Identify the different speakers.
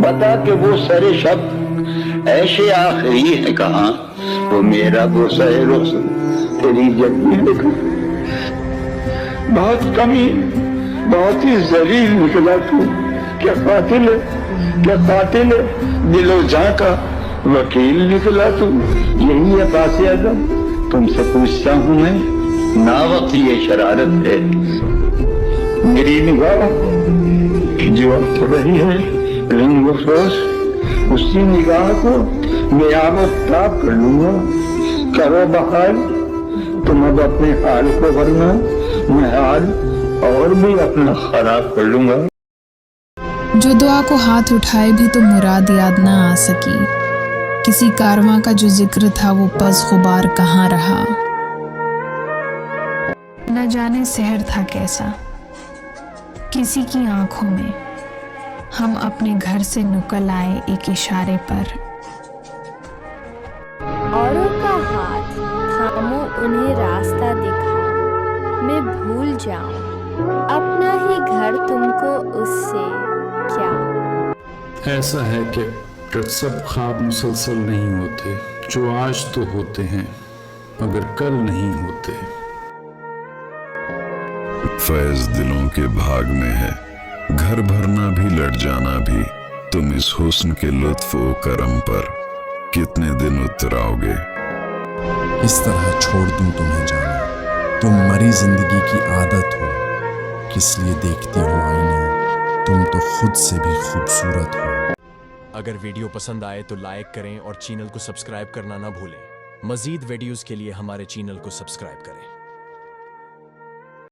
Speaker 1: बता कि वो सरे शब ऐसे आखिरी है कहाँ, वो मेरा वो सहे रोशन तेरी जगह देखो। बहुत कमी, बहुत ही जलील निकला तू। क्या कातिल है, क्या कातिल है, दिलो जां का वकील निकला तू। यही है पास आजम, तुमसे पूछता हूँ मैं, ना वक्त ये शरारत है मेरी निगाह जो अब रही है रंग अफरोज, उसी निगाह को मैं आबताब कर लूंगा। करो बहाल तुम अब अपने हाल को, वरना मैं हाल और भी अपना खराब कर लूंगा।
Speaker 2: जो दुआ को हाथ उठाए भी तो मुराद याद ना आ सकी, किसी कारवां का जो जिक्र था वो पस गुबार कहाँ रहा। न जाने शहर था कैसा किसी की आंखों में, हम अपने घर से निकल आए एक इशारे पर।
Speaker 3: औरों का हाथ थामो, उन्हें रास्ता दिखाओ, मैं भूल जाऊं अपना ही घर, तुमको उससे क्या।
Speaker 4: ऐसा है कि सब ख्वाब मुसलसल नहीं होते, जो आज तो होते हैं मगर कल नहीं होते।
Speaker 5: फैज दिलों के भाग में है, घर भरना भी लड़ जाना भी। तुम इस हुस्न के लुत्फ व करम पर कितने दिन उतराओगे।
Speaker 6: इस तरह छोड़ दूं तुम्हें जाना, तुम मरी जिंदगी की आदत हो। किस लिए देखती हो आईना, तुम तो खुद से भी खूबसूरत हो।
Speaker 7: अगर वीडियो पसंद आए तो लाइक करें और चैनल को सब्सक्राइब करना ना भूलें। मजीद वीडियोस के लिए हमारे चैनल को सब्सक्राइब करें।